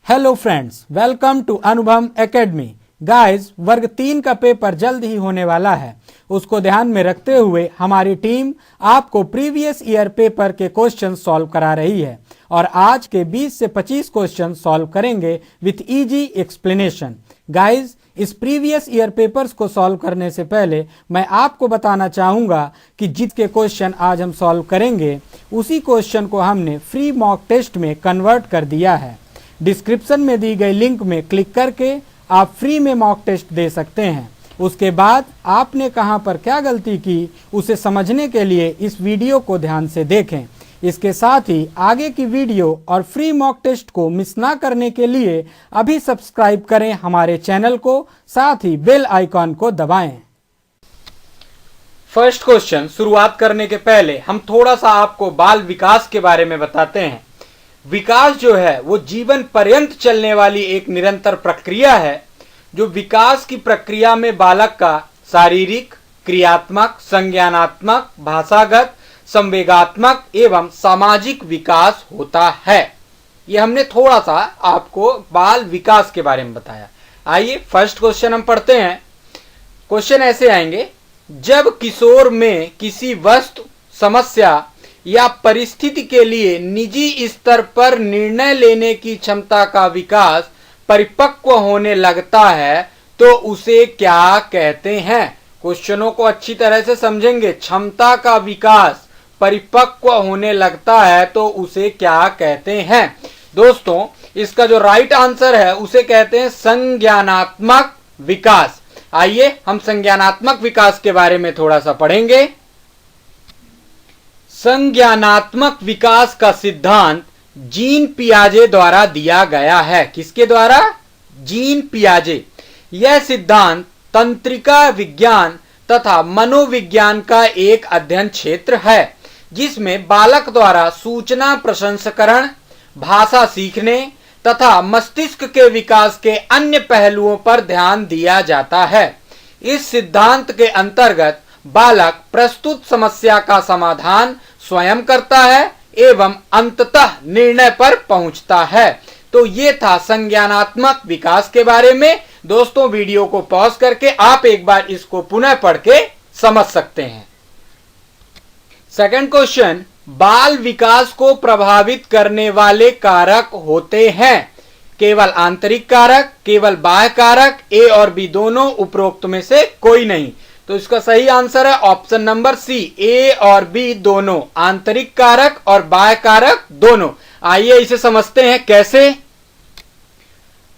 Hello friends, welcome to अनुभव academy. Guys, वर्ग 3 का पेपर जल्द ही होने वाला है। उसको ध्यान में रखते हुए हमारी टीम आपको प्रीवियस ईयर पेपर के क्वेश्चन सॉल्व करा रही है और आज के 20 से 25 क्वेश्चन सॉल्व करेंगे विथ इजी एक्सप्लेनेशन। गाइस, इस प्रीवियस ईयर पेपर्स को सॉल्व करने से पहले मैं आपको बताना चाहूँगा कि जितने क्वेश्चन आज हम सॉल्व करेंगे उसी क्वेश्चन को हमने फ्री मॉक टेस्ट में कन्वर्ट कर दिया है। डिस्क्रिप्शन में दी गई लिंक में क्लिक करके आप फ्री में मॉक टेस्ट दे सकते हैं। उसके बाद आपने कहां पर क्या गलती की उसे समझने के लिए इस वीडियो को ध्यान से देखें। इसके साथ ही आगे की वीडियो और फ्री मॉक टेस्ट को मिस ना करने के लिए अभी सब्सक्राइब करें हमारे चैनल को, साथ ही बेल आइकॉन को दबाएं। फर्स्ट क्वेश्चन शुरुआत करने के पहले हम थोड़ा सा आपको बाल विकास के बारे में बताते हैं। विकास जो है वो जीवन पर्यंत चलने वाली एक निरंतर प्रक्रिया है। जो विकास की प्रक्रिया में बालक का शारीरिक, क्रियात्मक, संज्ञानात्मक, भाषागत, संवेगात्मक एवं सामाजिक विकास होता है। ये हमने थोड़ा सा आपको बाल विकास के बारे में बताया। आइए फर्स्ट क्वेश्चन हम पढ़ते हैं। क्वेश्चन ऐसे आएंगे, जब किशोर में किसी वस्तु, समस्या या परिस्थिति के लिए निजी स्तर पर निर्णय लेने की क्षमता का विकास परिपक्व होने लगता है तो उसे क्या कहते हैं? क्वेश्चनों को अच्छी तरह से समझेंगे। क्षमता का विकास परिपक्व होने लगता है तो उसे क्या कहते हैं? दोस्तों, इसका जो राइट आंसर है उसे कहते हैं संज्ञानात्मक विकास। आइए हम संज्ञानात्मक विकास के बारे में थोड़ा सा पढ़ेंगे। संज्ञानात्मक विकास का सिद्धांत जीन पियाजे द्वारा दिया गया है। किसके द्वारा? जीन पियाजे। यह सिद्धांत तंत्रिका विज्ञान तथा मनोविज्ञान का एक अध्ययन क्षेत्र है जिसमें बालक द्वारा सूचना प्रसंस्करण, भाषा सीखने तथा मस्तिष्क के विकास के अन्य पहलुओं पर ध्यान दिया जाता है। इस सिद्धांत के अंतर्गत बालक प्रस्तुत समस्या का समाधान स्वयं करता है एवं अंततः निर्णय पर पहुंचता है। तो ये था संज्ञानात्मक विकास के बारे में। दोस्तों, वीडियो को पॉज करके आप एक बार इसको पुनः पढ़ के समझ सकते हैं। सेकंड क्वेश्चन, बाल विकास को प्रभावित करने वाले कारक होते हैं। केवल आंतरिक कारक, केवल बाह्य कारक, ए और बी दोनों, उपरोक्त में से कोई नहीं। तो इसका सही आंसर है ऑप्शन नंबर सी, ए और बी दोनों, आंतरिक कारक और बाह्य कारक दोनों। आइए इसे समझते हैं कैसे।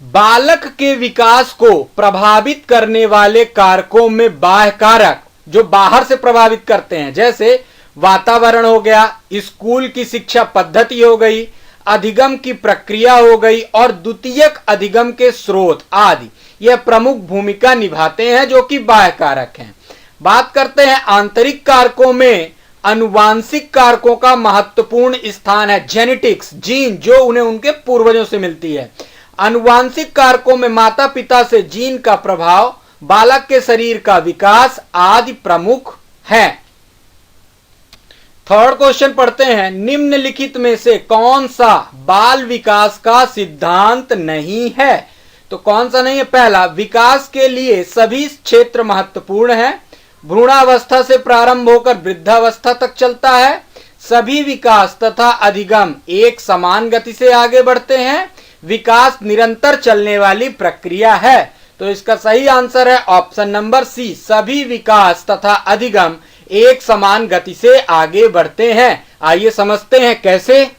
बालक के विकास को प्रभावित करने वाले कारकों में बाह्य कारक जो बाहर से प्रभावित करते हैं, जैसे वातावरण हो गया, स्कूल की शिक्षा पद्धति हो गई, अधिगम की प्रक्रिया हो गई और द्वितीयक अधिगम के स्रोत आदि, यह प्रमुख भूमिका निभाते हैं जो कि बाह्य कारक हैं। बात करते हैं आंतरिक कारकों में। अनुवांशिक कारकों का महत्वपूर्ण स्थान है। जेनेटिक्स, जीन जो उन्हें उनके पूर्वजों से मिलती है। अनुवांशिक कारकों में माता पिता से जीन का प्रभाव, बालक के शरीर का विकास आदि प्रमुख हैं। थर्ड क्वेश्चन पढ़ते हैं, निम्नलिखित में से कौन सा बाल विकास का सिद्धांत नहीं है? तो कौन सा नहीं है? पहला, विकास के लिए सभी क्षेत्र महत्वपूर्ण है। भ्रूणावस्था से प्रारंभ होकर वृद्धावस्था तक चलता है। सभी विकास तथा अधिगम एक समान गति से आगे बढ़ते हैं। विकास निरंतर चलने वाली प्रक्रिया है। तो इसका सही आंसर है ऑप्शन नंबर सी, सभी विकास तथा अधिगम एक समान गति से आगे बढ़ते हैं। आइए समझते हैं कैसे।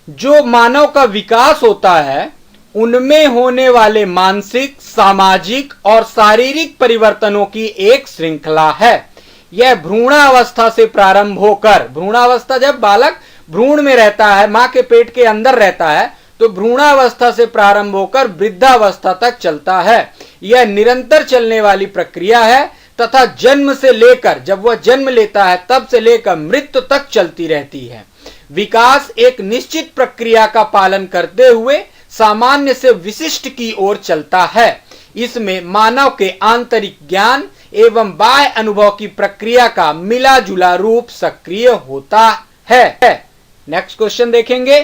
जो मानव का विकास होता है उनमें होने वाले मानसिक, सामाजिक और शारीरिक परिवर्तनों की एक श्रृंखला है। यह भ्रूणावस्था से प्रारंभ होकर, भ्रूणावस्था जब बालक भ्रूण में रहता है, मां के पेट के अंदर रहता है, तो भ्रूणावस्था से प्रारंभ होकर वृद्धावस्था तक चलता है। यह निरंतर चलने वाली प्रक्रिया है तथा जन्म से लेकर, जब वह जन्म लेता है तब से लेकर मृत्यु तक चलती रहती है। विकास एक निश्चित प्रक्रिया का पालन करते हुए सामान्य से विशिष्ट की ओर चलता है। इसमें मानव के आंतरिक ज्ञान एवं बाह्य अनुभव की प्रक्रिया का मिला जुला रूप सक्रिय होता है। नेक्स्ट क्वेश्चन देखेंगे।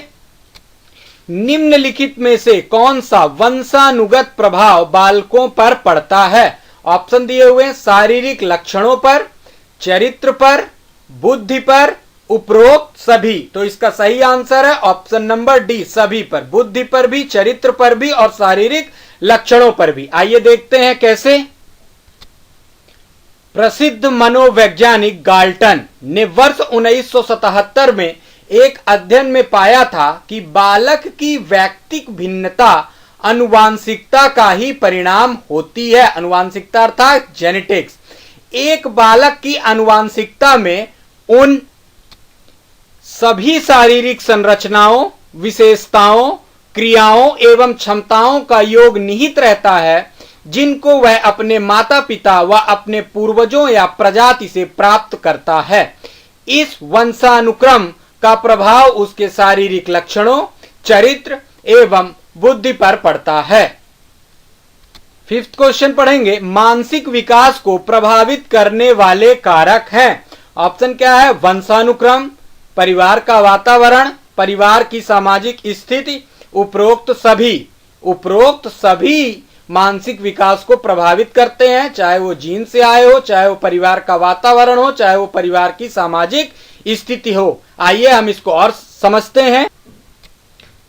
निम्नलिखित में से कौन सा वंशानुगत प्रभाव बालकों पर पड़ता है? ऑप्शन दिए हुए हैं, शारीरिक लक्षणों पर, चरित्र पर, बुद्धि पर, उपरोक्त सभी। तो इसका सही आंसर है ऑप्शन नंबर डी, सभी पर, बुद्धि पर भी, चरित्र पर भी और शारीरिक लक्षणों पर भी। आइए देखते हैं कैसे। प्रसिद्ध मनोवैज्ञानिक गाल्टन ने वर्ष 1977 में एक अध्ययन में पाया था कि बालक की व्यक्तिक भिन्नता आनुवांशिकता का ही परिणाम होती है। आनुवांशिकता अर्थात जेनेटिक्स। एक बालक की आनुवांशिकता में उन सभी शारीरिक संरचनाओं, विशेषताओं, क्रियाओं एवं क्षमताओं का योग निहित रहता है जिनको वह अपने माता पिता व अपने पूर्वजों या प्रजाति से प्राप्त करता है। इस वंशानुक्रम का प्रभाव उसके शारीरिक लक्षणों, चरित्र एवं बुद्धि पर पड़ता है। फिफ्थ क्वेश्चन पढ़ेंगे, मानसिक विकास को प्रभावित करने वाले कारक हैं। ऑप्शन क्या है? वंशानुक्रम, परिवार का वातावरण, परिवार की सामाजिक स्थिति, उपरोक्त सभी। उपरोक्त सभी मानसिक विकास को प्रभावित करते हैं, चाहे वो जीन से आए हो, चाहे वो परिवार का वातावरण हो, चाहे वो परिवार की सामाजिक स्थिति हो। आइए हम इसको और समझते हैं।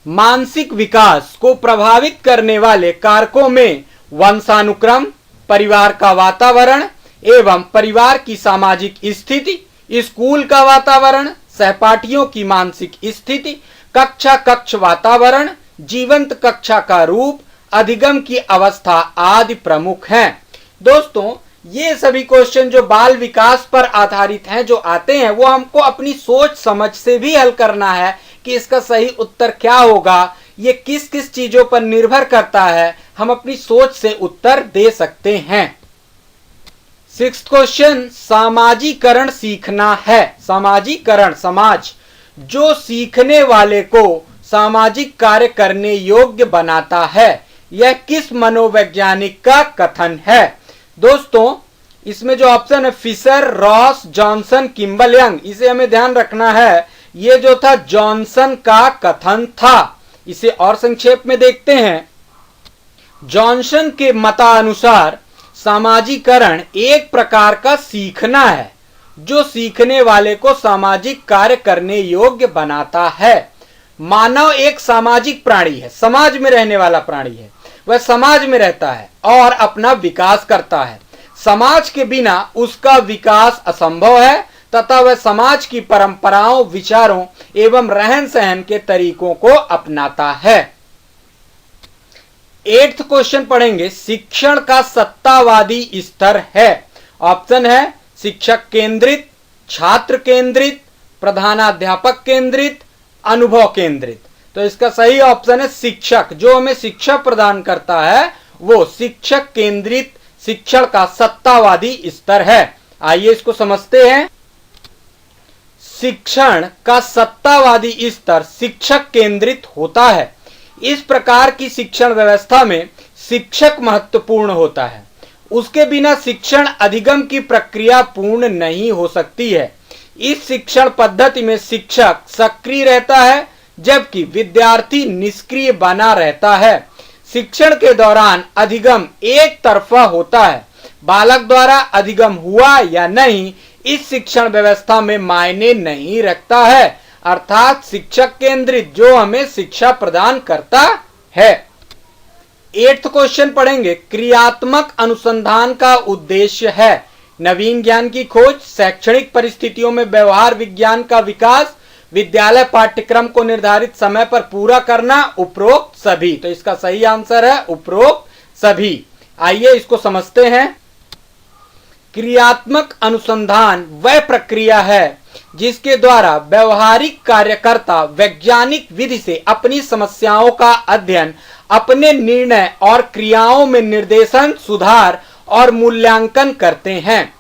मानसिक विकास को प्रभावित करने वाले कारकों में वंशानुक्रम, परिवार का वातावरण एवं परिवार की सामाजिक स्थिति, स्कूल का वातावरण, सहपाठियों की मानसिक स्थिति, कक्ष वातावरण, जीवंत कक्षा का रूप, अधिगम की अवस्था आदि प्रमुख हैं। दोस्तों, ये सभी क्वेश्चन जो बाल विकास पर आधारित हैं, जो आते हैं, वो हमको अपनी सोच समझ से भी हल करना है कि इसका सही उत्तर क्या होगा। ये किस किस चीजों पर निर्भर करता है, हम अपनी सोच से उत्तर दे सकते हैं। सिक्स्थ क्वेश्चन, सामाजीकरण सीखना है। सामाजीकरण, समाज जो सीखने वाले को सामाजिक कार्य करने योग्य बनाता है, यह किस मनोवैज्ञानिक का कथन है? दोस्तों, इसमें जो ऑप्शन है Fisher, Ross, Johnson, Kimball Young, इसे हमें ध्यान रखना है। ये जो था जॉनसन का कथन था। इसे और संक्षेप में देखते हैं। जॉनसन के मतानुसार सामाजीकरण एक प्रकार का सीखना है जो सीखने वाले को सामाजिक कार्य करने योग्य बनाता है। मानव एक सामाजिक प्राणी है, समाज में रहने वाला प्राणी है। वह समाज में रहता है और अपना विकास करता है। समाज के बिना उसका विकास असंभव है तथा वह समाज की परंपराओं, विचारों एवं रहन सहन के तरीकों को अपनाता है। 8th क्वेश्चन पढ़ेंगे, शिक्षण का सत्तावादी स्तर है। ऑप्शन है शिक्षक केंद्रित, छात्र केंद्रित, प्रधानाध्यापक केंद्रित, अनुभव केंद्रित। तो इसका सही ऑप्शन है शिक्षक। जो हमें शिक्षा प्रदान करता है वो शिक्षक केंद्रित शिक्षण का सत्तावादी स्तर है। आइए इसको समझते हैं। शिक्षण का सत्तावादी स्तर शिक्षक केंद्रित होता है। इस प्रकार की शिक्षण व्यवस्था में शिक्षक महत्वपूर्ण होता है। उसके बिना शिक्षण अधिगम की प्रक्रिया पूर्ण नहीं हो सकती है। इस शिक्षण पद्धति में शिक्षक सक्रिय रहता है जबकि विद्यार्थी निष्क्रिय बना रहता है। शिक्षण के दौरान अधिगम एक तरफा होता है। बालक द्वारा अधिगम हुआ या नहीं इस शिक्षण व्यवस्था में मायने नहीं रखता है, अर्थात शिक्षक केंद्रित जो हमें शिक्षा प्रदान करता है। 8th क्वेश्चन पढ़ेंगे, क्रियात्मक अनुसंधान का उद्देश्य है। नवीन ज्ञान की खोज, शैक्षणिक परिस्थितियों में व्यवहार विज्ञान का विकास, विद्यालय पाठ्यक्रम को निर्धारित समय पर पूरा करना, उपरोक्त सभी। तो इसका सही आंसर है उपरोक्त सभी। आइए इसको समझते हैं। क्रियात्मक अनुसंधान वह प्रक्रिया है जिसके द्वारा व्यवहारिक कार्यकर्ता वैज्ञानिक विधि से अपनी समस्याओं का अध्ययन, अपने निर्णय और क्रियाओं में निर्देशन, सुधार और मूल्यांकन करते हैं।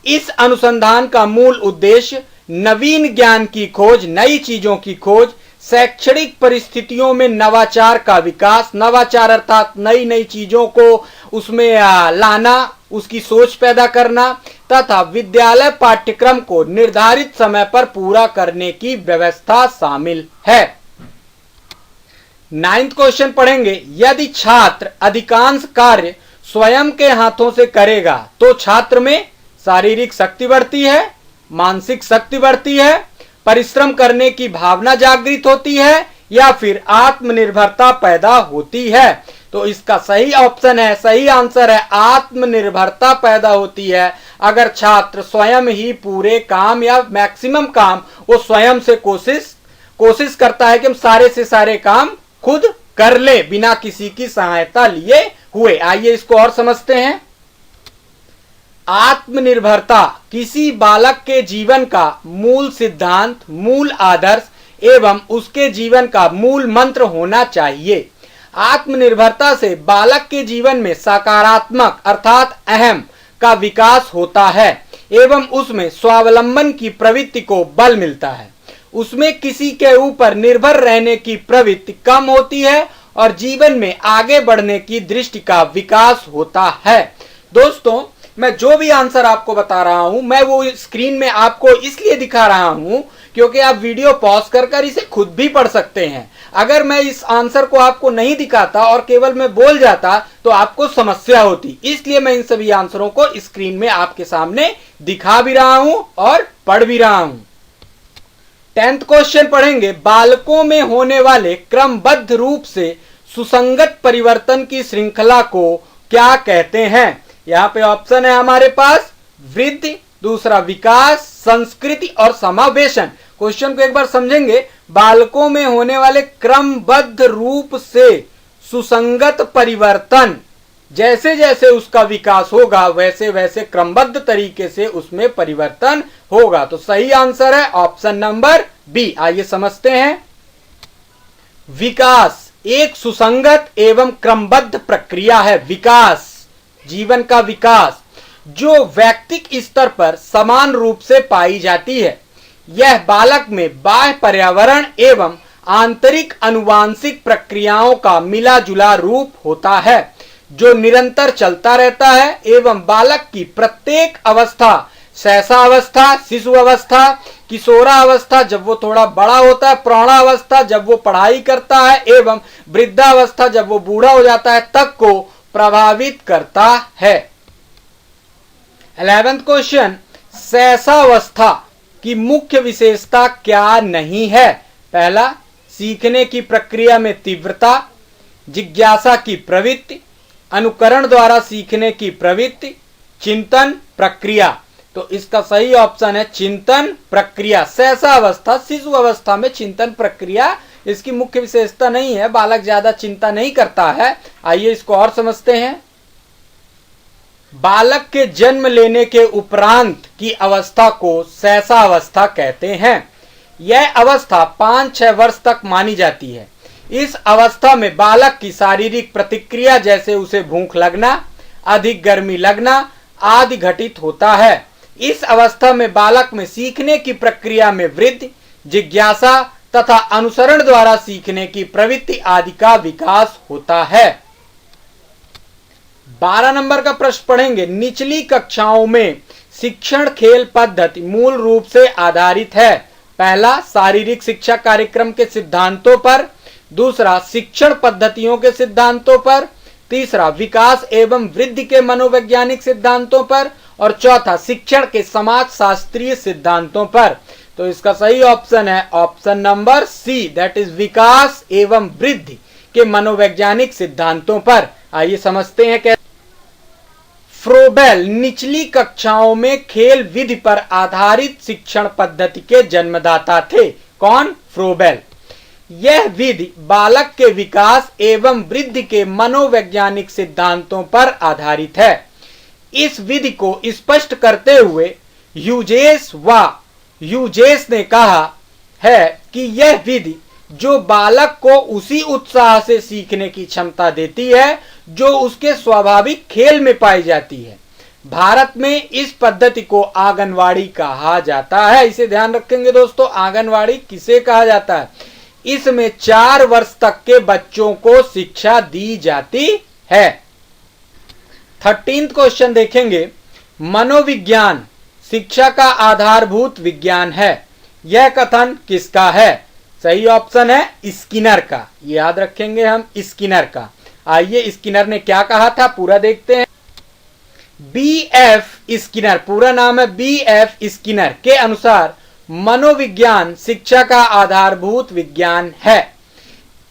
इस अनुसंधान का मूल उद्देश्य नवीन ज्ञान की खोज, नई चीजों की खोज, शैक्षणिक परिस्थितियों में नवाचार का विकास, नवाचार अर्थात नई नई चीजों को उसमें लाना, उसकी सोच पैदा करना तथा विद्यालय पाठ्यक्रम को निर्धारित समय पर पूरा करने की व्यवस्था शामिल है। 9th क्वेश्चन पढ़ेंगे, यदि छात्र अधिकांश कार्य स्वयं के हाथों से करेगा तो छात्र में शारीरिक शक्ति बढ़ती है, मानसिक शक्ति बढ़ती है, परिश्रम करने की भावना जागृत होती है या फिर आत्मनिर्भरता पैदा होती है। तो इसका सही ऑप्शन है, सही आंसर है आत्मनिर्भरता पैदा होती है। अगर छात्र स्वयं ही पूरे काम या मैक्सिमम काम वो स्वयं से कोशिश करता है कि हम सारे से सारे काम खुद कर ले बिना किसी की सहायता लिए हुए। आइए इसको और समझते हैं। आत्मनिर्भरता किसी बालक के जीवन का मूल सिद्धांत, मूल आदर्श एवं उसके जीवन का मूल मंत्र होना चाहिए। आत्मनिर्भरता से बालक के जीवन में सकारात्मक अर्थात अहम का विकास होता है एवं उसमें स्वावलंबन की प्रवृत्ति को बल मिलता है। उसमें किसी के ऊपर निर्भर रहने की प्रवृत्ति कम होती है और जीवन में आगे बढ़ने की दृष्टि का विकास होता है। दोस्तों, मैं जो भी आंसर आपको बता रहा हूं मैं वो स्क्रीन में आपको इसलिए दिखा रहा हूं क्योंकि आप वीडियो पॉज कर इसे खुद भी पढ़ सकते हैं। अगर मैं इस आंसर को आपको नहीं दिखाता और केवल मैं बोल जाता तो आपको समस्या होती, इसलिए मैं इन सभी आंसरों को स्क्रीन में आपके सामने दिखा भी रहा हूं और पढ़ भी रहा हूं। 10th क्वेश्चन पढ़ेंगे, बालकों में होने वाले क्रमबद्ध रूप से सुसंगत परिवर्तन की श्रृंखला को क्या कहते हैं? यहाँ पे ऑप्शन है हमारे पास वृद्धि, दूसरा विकास, संस्कृति और समावेशन। क्वेश्चन को एक बार समझेंगे। बालकों में होने वाले क्रमबद्ध रूप से सुसंगत परिवर्तन, जैसे जैसे उसका विकास होगा वैसे वैसे क्रमबद्ध तरीके से उसमें परिवर्तन होगा। तो सही आंसर है ऑप्शन नंबर बी। आइए समझते हैं। विकास एक सुसंगत एवं क्रमबद्ध प्रक्रिया है। विकास, जीवन का विकास जो व्यक्तिक स्तर पर समान रूप से पाई जाती है। यह बालक में बाह्य पर्यावरण एवं आंतरिक आनुवांशिक प्रक्रियाओं का मिला जुला रूप होता है जो निरंतर चलता रहता है एवं बालक की प्रत्येक अवस्था, शैशवावस्था, शिशु अवस्था, किशोरावस्था जब वो थोड़ा बड़ा होता है, प्रौढ़ावस्था जब वो पढ़ाई करता है एवं वृद्धावस्था जब वो बूढ़ा हो जाता है तक को प्रभावित करता है। 11th क्वेश्चन, शैशवावस्था की मुख्य विशेषता क्या नहीं है? पहला, सीखने की प्रक्रिया में तीव्रता, जिज्ञासा की प्रवृत्ति, अनुकरण द्वारा सीखने की प्रवृत्ति, चिंतन प्रक्रिया। तो इसका सही ऑप्शन है चिंतन प्रक्रिया। शैशवावस्था, शिशु अवस्था में चिंतन प्रक्रिया इसकी मुख्य विशेषता नहीं है, बालक ज्यादा चिंता नहीं करता है। आइए इसको और समझते हैं। बालक के जन्म लेने के उपरांत की अवस्था को शैशवावस्था कहते हैं। यह अवस्था 5-6 वर्ष तक मानी जाती है। इस अवस्था में बालक की शारीरिक प्रतिक्रिया जैसे उसे भूख लगना, अधिक गर्मी लगना आदि घटित होता है। इस अवस्था में बालक में सीखने की प्रक्रिया में वृद्धि, जिज्ञासा तथा अनुसरण द्वारा सीखने की प्रवृत्ति आदि का विकास होता है। 12 नंबर का प्रश्न पढ़ेंगे, निचली कक्षाओं में शिक्षण खेल पद्धति मूल रूप से आधारित है। पहला, शारीरिक शिक्षा कार्यक्रम के सिद्धांतों पर, दूसरा शिक्षण पद्धतियों के सिद्धांतों पर, तीसरा विकास एवं वृद्धि के मनोवैज्ञानिक सिद्धांतों पर और चौथा शिक्षण के समाज शास्त्रीय सिद्धांतों पर। तो इसका सही ऑप्शन है option number C, that is विकास एवं वृद्धि के मनोवैज्ञानिक सिद्धांतों पर। आइए समझते हैं कैसे। फ्रोबेल निचली कक्षाओं में खेल विधि पर आधारित शिक्षण पद्धति के जन्मदाता थे। कौन? फ्रोबेल। यह विधि बालक के विकास एवं वृद्धि के मनोवैज्ञानिक सिद्धांतों पर आधारित है। इस विधि को स्पष्ट करते हुए ह्यूजेस ने कहा है कि यह विधि जो बालक को उसी उत्साह से सीखने की क्षमता देती है जो उसके स्वाभाविक खेल में पाई जाती है। भारत में इस पद्धति को आंगनवाड़ी कहा जाता है। इसे ध्यान रखेंगे दोस्तों, आंगनवाड़ी किसे कहा जाता है? इसमें 4 वर्ष तक के बच्चों को शिक्षा दी जाती है। 13th क्वेश्चन देखेंगे, मनोविज्ञान शिक्षा का आधारभूत विज्ञान है। यह कथन किसका है? सही ऑप्शन है स्किनर का, याद रखेंगे हम स्किनर का। आइए स्किनर ने क्या कहा था पूरा देखते हैं। B.F. स्किनर, पूरा नाम है B.F. स्किनर के अनुसार मनोविज्ञान शिक्षा का आधारभूत विज्ञान है।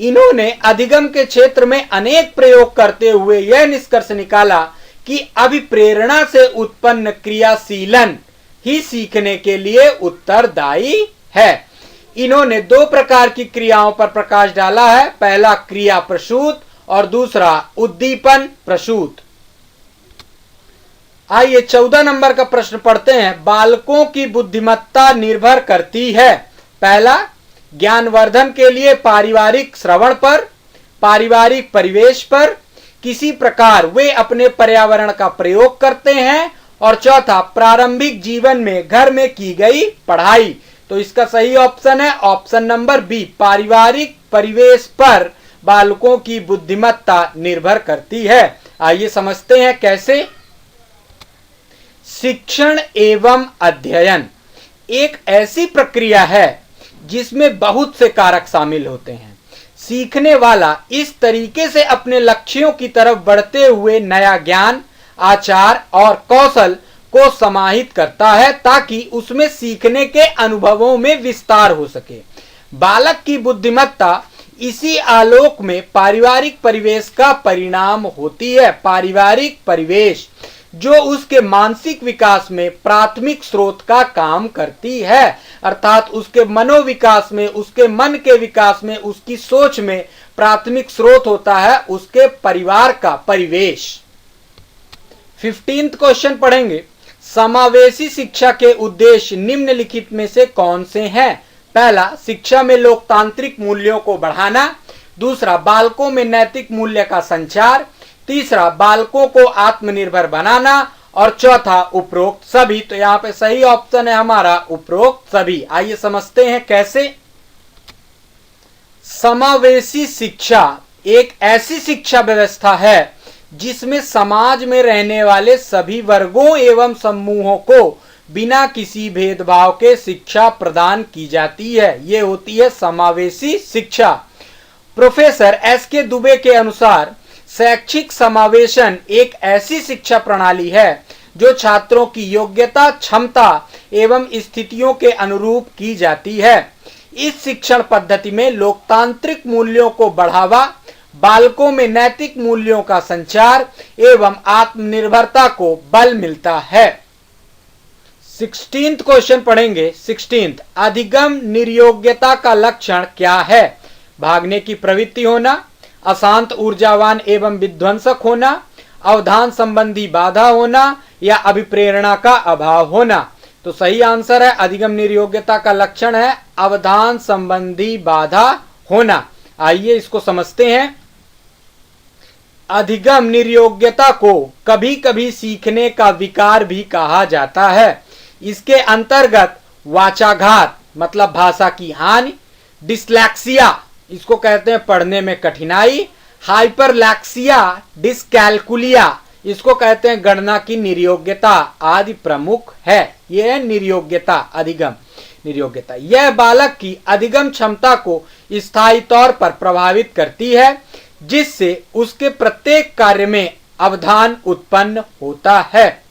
इन्होंने अधिगम के क्षेत्र में अनेक प्रयोग करते हुए यह निष्कर्ष निकाला कि अभिप्रेरणा से उत्पन्न क्रियाशीलन ही सीखने के लिए उत्तरदायी है। इन्होंने दो प्रकार की क्रियाओं पर प्रकाश डाला है, पहला क्रिया प्रसूत और दूसरा उद्दीपन प्रसूत। आइए 14 नंबर का प्रश्न पढ़ते हैं। बालकों की बुद्धिमत्ता निर्भर करती है, पहला ज्ञानवर्धन के लिए पारिवारिक श्रवण पर, पारिवारिक परिवेश पर, किसी प्रकार वे अपने पर्यावरण का प्रयोग करते हैं, और चौथा प्रारंभिक जीवन में घर में की गई पढ़ाई। तो इसका सही ऑप्शन है ऑप्शन नंबर बी, पारिवारिक परिवेश पर बालकों की बुद्धिमत्ता निर्भर करती है। आइए समझते हैं कैसे। शिक्षण एवं अध्ययन एक ऐसी प्रक्रिया है जिसमें बहुत से कारक शामिल होते हैं। सीखने वाला इस तरीके से अपने लक्ष्यों की तरफ बढ़ते हुए नया ज्ञान, आचार और कौशल को समाहित करता है ताकि उसमें सीखने के अनुभवों में विस्तार हो सके। बालक की बुद्धिमत्ता इसी आलोक में पारिवारिक परिवेश का परिणाम होती है। पारिवारिक परिवेश जो उसके मानसिक विकास में प्राथमिक स्रोत का काम करती है, अर्थात उसके मनोविकास में, उसके मन के विकास में, उसकी सोच में प्राथमिक स्रोत होता है उसके परिवार का परिवेश। 15th क्वेश्चन पढ़ेंगे। समावेशी शिक्षा के उद्देश्य निम्नलिखित में से कौन से हैं? पहला, शिक्षा में लोकतांत्रिक मूल्यों को बढ़ाना, दूसरा बालकों में नैतिक मूल्य का संचार, तीसरा बालकों को आत्मनिर्भर बनाना, और चौथा उपरोक्त सभी। तो यहाँ पे सही ऑप्शन है हमारा उपरोक्त सभी। आइए समझते हैं कैसे। समावेशी शिक्षा एक ऐसी शिक्षा व्यवस्था है जिसमें समाज में रहने वाले सभी वर्गों एवं समूहों को बिना किसी भेदभाव के शिक्षा प्रदान की जाती है। ये होती है समावेशी शिक्षा। Professor S.K. दुबे के अनुसार शैक्षिक समावेशन एक ऐसी शिक्षा प्रणाली है जो छात्रों की योग्यता, क्षमता एवं स्थितियों के अनुरूप की जाती है। इस शिक्षण पद्धति में लोकतांत्रिक मूल्यों को बढ़ावा, बालकों में नैतिक मूल्यों का संचार एवं आत्मनिर्भरता को बल मिलता है। 16th क्वेश्चन पढ़ेंगे। 16th, अधिगम निर्योग्यता का लक्षण क्या है? भागने की प्रवृत्ति होना, अशांत, ऊर्जावान एवं विध्वंसक होना, अवधान संबंधी बाधा होना या अभिप्रेरणा का अभाव होना। तो सही आंसर है अधिगम निर्योग्यता का लक्षण है अवधान संबंधी बाधा होना। आइए इसको समझते हैं। अधिगम निर्योग्यता को कभी कभी सीखने का विकार भी कहा जाता है। इसके अंतर्गत वाचाघात मतलब भाषा की हानि, डिस्लेक्सिया इसको कहते हैं पढ़ने में कठिनाई, हाइपरलैक्सिया, डिस्कैलकुलिया इसको कहते हैं गणना की निर्योग्यता आदि प्रमुख है। यह है निर्योग्यता, अधिगम निर्योग्यता। यह बालक की अधिगम क्षमता को स्थायी तौर पर प्रभावित करती है जिससे उसके प्रत्येक कार्य में अवधान उत्पन्न होता है।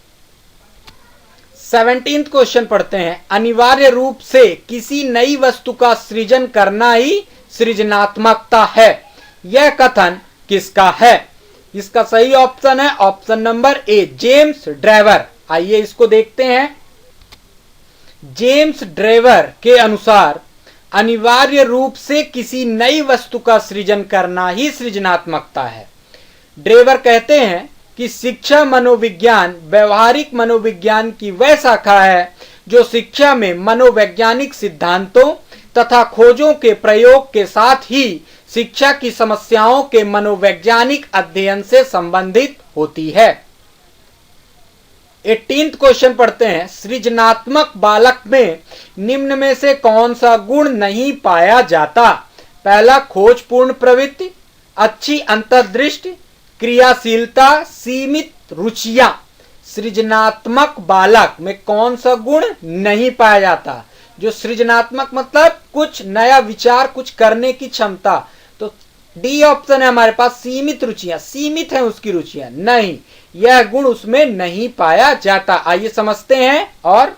17th क्वेश्चन पढ़ते हैं। अनिवार्य रूप से किसी नई वस्तु का सृजन करना ही सृजनात्मकता है। यह कथन किसका है? इसका सही ऑप्शन है option number A, James Drever. आइए इसको देखते हैं। जेम्स ड्रेवर के अनुसार अनिवार्य रूप से किसी नई वस्तु का सृजन करना ही सृजनात्मकता है। ड्रेवर कहते हैं कि शिक्षा मनोविज्ञान व्यवहारिक मनोविज्ञान की वह शाखा है जो शिक्षा में मनोवैज्ञानिक सिद्धांतों तथा खोजों के प्रयोग के साथ ही शिक्षा की समस्याओं के मनोवैज्ञानिक अध्ययन से संबंधित होती है। 18th क्वेश्चन पढ़ते हैं। सृजनात्मक बालक में निम्न में से कौन सा गुण नहीं पाया जाता? पहला, खोजपूर्ण प्रवृत्ति, अच्छी अंतर्दृष्टि, क्रियाशीलता, सीमित रुचियां। सृजनात्मक बालक में कौन सा गुण नहीं पाया जाता? जो सृजनात्मक मतलब कुछ नया विचार, कुछ करने की क्षमता। तो डी ऑप्शन है हमारे पास, सीमित रुचियां, सीमित है उसकी रुचियां, नहीं, यह गुण उसमें नहीं पाया जाता। आइए समझते हैं। और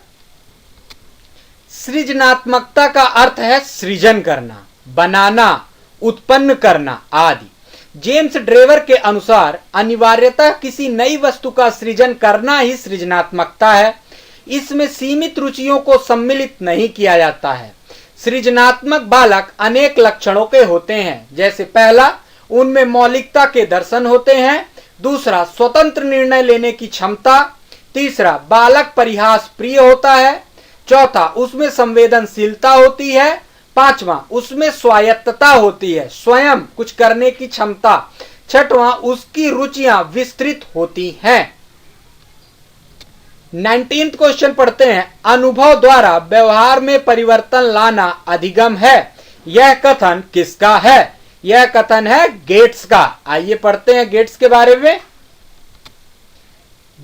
सृजनात्मकता का अर्थ है सृजन करना, बनाना, उत्पन्न करना आदि। जेम्स ड्रेवर के अनुसार अनिवार्यतः किसी नई वस्तु का सृजन करना ही सृजनात्मकता है। इसमें सीमित रुचियों को सम्मिलित नहीं किया जाता है। सृजनात्मक बालक अनेक लक्षणों के होते हैं, जैसे पहला, उनमें मौलिकता के दर्शन होते हैं। दूसरा, स्वतंत्र निर्णय लेने की क्षमता। तीसरा, बालक परिहास प्रिय होता है। चौथा, उसमें संवेदनशीलता होती है। पांचवा, उसमें स्वायत्तता होती है, स्वयं कुछ करने की क्षमता। छठवां, उसकी रुचियां विस्तृत होती हैं। 19th क्वेश्चन पढ़ते हैं। अनुभव द्वारा व्यवहार में परिवर्तन लाना अधिगम है, यह कथन किसका है? यह कथन है गेट्स का। आइए पढ़ते हैं गेट्स के बारे में।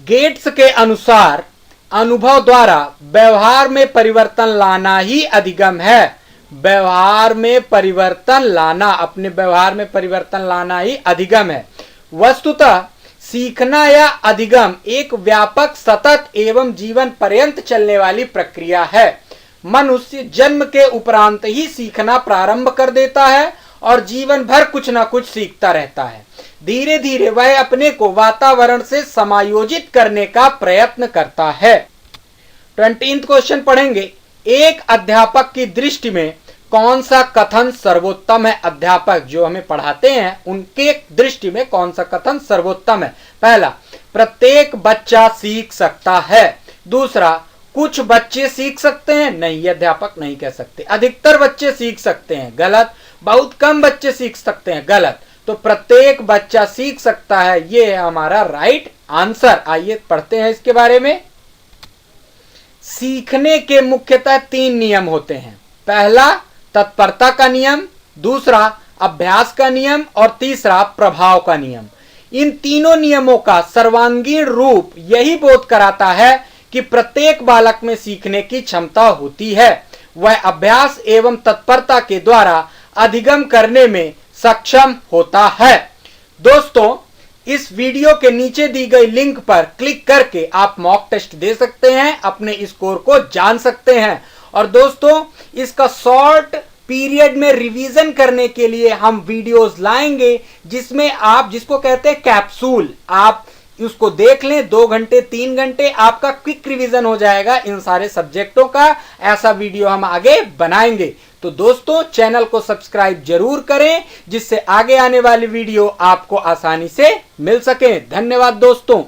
गेट्स के अनुसार अनुभव द्वारा व्यवहार में परिवर्तन लाना ही अधिगम है। व्यवहार में परिवर्तन लाना, अपने व्यवहार में परिवर्तन लाना ही अधिगम है। वस्तुतः सीखना या अधिगम एक व्यापक, सतत एवं जीवन पर्यंत चलने वाली प्रक्रिया है। मनुष्य जन्म के उपरांत ही सीखना प्रारंभ कर देता है और जीवन भर कुछ ना कुछ सीखता रहता है। धीरे धीरे वह अपने को वातावरण से समायोजित करने का प्रयत्न करता है। 20th क्वेश्चन पढ़ेंगे। एक अध्यापक की दृष्टि में कौन सा कथन सर्वोत्तम है? अध्यापक जो हमें पढ़ाते हैं उनके दृष्टि में कौन सा कथन सर्वोत्तम है? पहला, प्रत्येक बच्चा सीख सकता है। दूसरा, कुछ बच्चे सीख सकते हैं, नहीं, ये अध्यापक नहीं कह सकते। अधिकतर बच्चे सीख सकते हैं, गलत। बहुत कम बच्चे सीख सकते हैं, गलत। तो प्रत्येक बच्चा सीख सकता है, ये है हमारा राइट आंसर। आइए पढ़ते हैं इसके बारे में। सीखने के मुख्यतः 3 नियम होते हैं। पहला, तत्परता का नियम। दूसरा, अभ्यास का नियम। और तीसरा, प्रभाव का नियम। इन तीनों नियमों का सर्वांगीण रूप यही बोध कराता है कि प्रत्येक बालक में सीखने की क्षमता होती है। वह अभ्यास एवं तत्परता के द्वारा अधिगम करने में सक्षम होता है। दोस्तों, इस वीडियो के नीचे दी गई लिंक पर क्लिक करके आप मॉक टेस्ट दे सकते हैं, अपने स्कोर को जान सकते हैं। और दोस्तों, इसका शॉर्ट पीरियड में रिवीजन करने के लिए हम वीडियोस लाएंगे, जिसमें आप, जिसको कहते हैं कैप्सूल, आप उसको देख लें। 2 घंटे 3 घंटे आपका क्विक रिवीजन हो जाएगा इन सारे सब्जेक्टों का। ऐसा वीडियो हम आगे बनाएंगे। तो दोस्तों, चैनल को सब्सक्राइब जरूर करें, जिससे आगे आने वाली वीडियो आपको आसानी से मिल सके। धन्यवाद दोस्तों।